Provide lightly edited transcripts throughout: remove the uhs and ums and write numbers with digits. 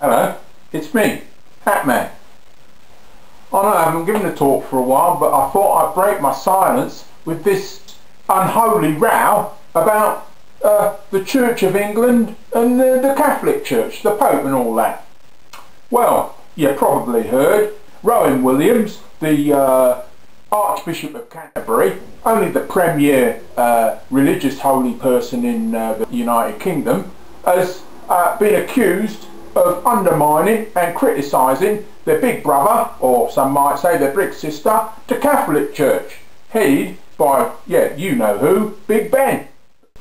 Hello, it's me, Hatman. I know I haven't given a talk for a while, but I thought I'd break my silence with this unholy row about the Church of England and the Catholic Church, the Pope and all that. Well, you probably heard Rowan Williams, the Archbishop of Canterbury, only the premier religious holy person in the United Kingdom, has been accused of undermining and criticising their big brother, or some might say their big sister, the Catholic Church, headed by, yeah, you know who, Big Ben.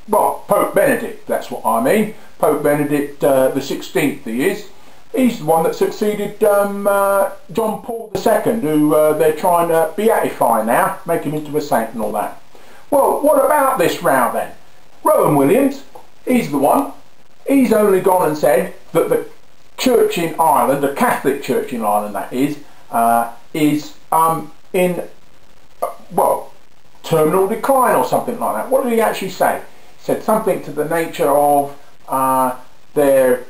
Well, Pope Benedict, that's what I mean. Pope Benedict the 16th he is. He's the one that succeeded John Paul II, who they're trying to beatify now, make him into a saint and all that. Well, what about this row then? Rowan Williams, he's the one. He's only gone and said that the Church in Ireland, the Catholic Church in Ireland that is in, well, terminal decline or something like that. What did he actually say? He said something to the nature of their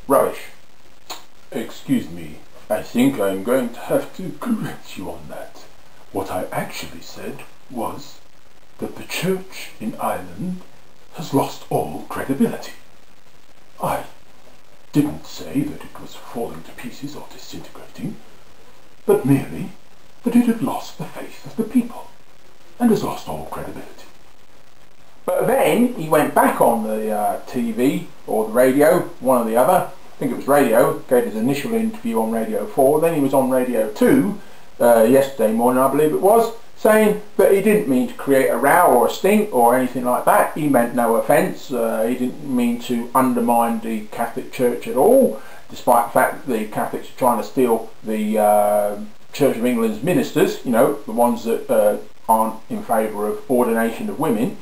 rubbish. Excuse me, I think I'm going to have to correct you on that. What I actually said was that the Church in Ireland has lost all credibility. I didn't say that it was falling to pieces or disintegrating, but merely that it had lost the faith of the people and has lost all credibility. But then he went back on the TV or the radio, one or the other. I think it was radio, gave his initial interview on Radio 4, then he was on Radio 2 yesterday morning I believe it was, saying that he didn't mean to create a row or a stink or anything like that. He meant no offence. He didn't mean to undermine the Catholic Church at all, despite the fact that the Catholics are trying to steal the Church of England's ministers, you know, the ones that aren't in favour of ordination of women.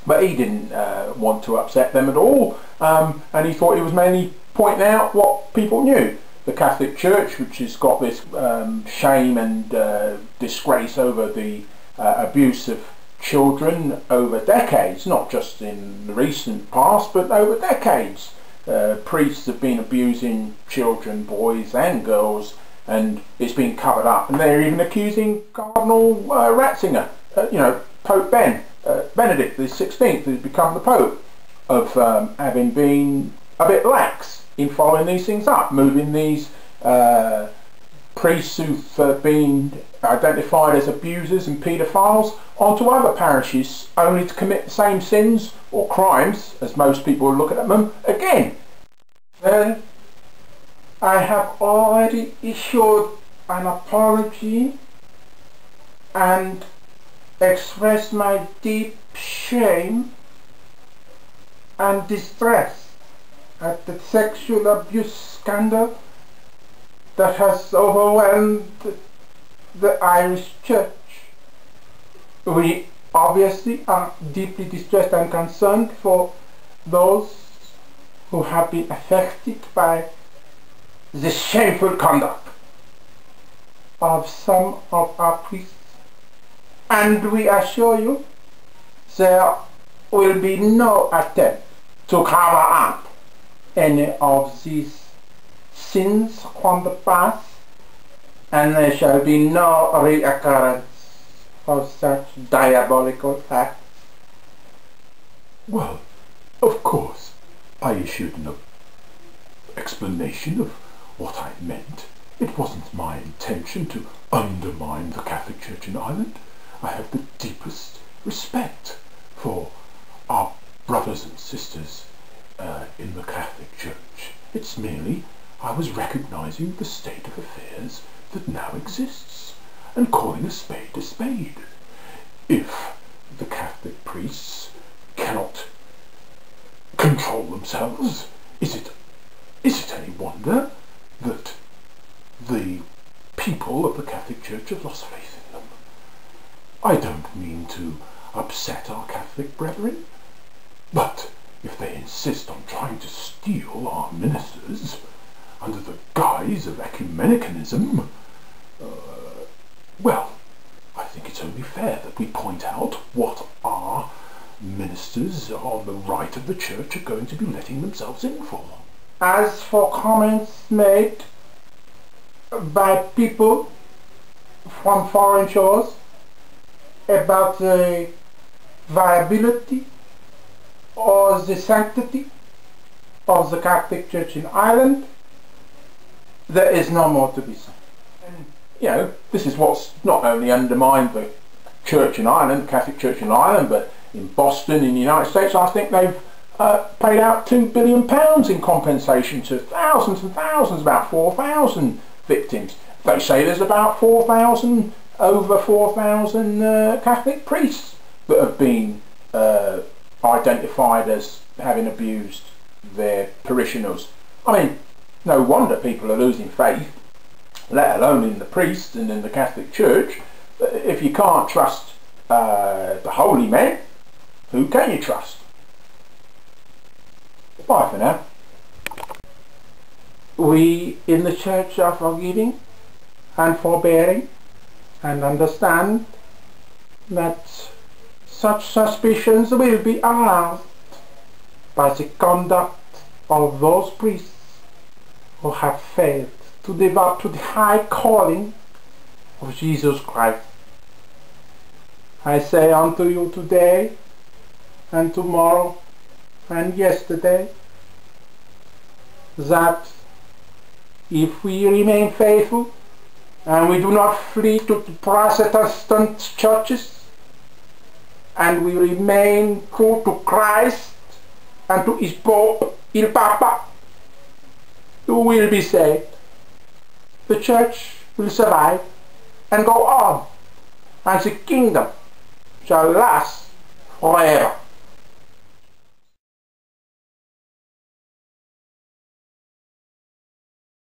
But he didn't want to upset them at all, and he thought he was mainly pointing out what people knew. The Catholic Church, which has got this shame and disgrace over the abuse of children over decades, not just in the recent past, but over decades. Priests have been abusing children, boys and girls, and it's been covered up. And they're even accusing Cardinal Ratzinger, you know, Pope Benedict XVI, who's become the Pope, of having been a bit lax in following these things up, moving these priests who've been identified as abusers and paedophiles onto other parishes, only to commit the same sins or crimes, as most people look at them, again. Well, I have already issued an apology and expressed my deep shame and distress at the sexual abuse scandal that has overwhelmed the Irish Church. We obviously are deeply distressed and concerned for those who have been affected by the shameful conduct of some of our priests, and we assure you there will be no attempt to cover up any of these sins from the past, and there shall be no reoccurrence of such diabolical acts. Well, of course, I issued no explanation of what I meant. It wasn't my intention to undermine the Catholic Church in Ireland. I have the deepest respect for our brothers and sisters in the Catholic Church. It's merely I was recognising the state of affairs that now exists and calling a spade a spade. If the Catholic priests cannot control themselves, is it any wonder that the people of the Catholic Church have lost faith in them? I don't mean to upset our Catholic brethren, but if they insist on trying to steal our ministers under the guise of ecumenicanism, well, I think it's only fair that we point out what our ministers on the right of the church are going to be letting themselves in for. As for comments made by people from foreign shores about the viability or the sanctity of the Catholic Church in Ireland, there is no more to be said. And, you know, this is what's not only undermined the Church in Ireland, the Catholic Church in Ireland, but in Boston, in the United States, I think they've paid out £2 billion in compensation to thousands and thousands, about 4,000 victims. They say there's about over 4,000 Catholic priests that have been identified as having abused their parishioners. I mean, no wonder people are losing faith, let alone in the priests and in the Catholic Church. If you can't trust the holy men, who can you trust? Bye for now. We in the Church are forgiving and forbearing, and understand that such suspicions will be aroused by the conduct of those priests who have failed to live up to the high calling of Jesus Christ. I say unto you today and tomorrow and yesterday that if we remain faithful and we do not flee to the Protestant churches, and we remain true to Christ and to his Pope, Il Papa, you will be saved. The Church will survive and go on, and the kingdom shall last forever.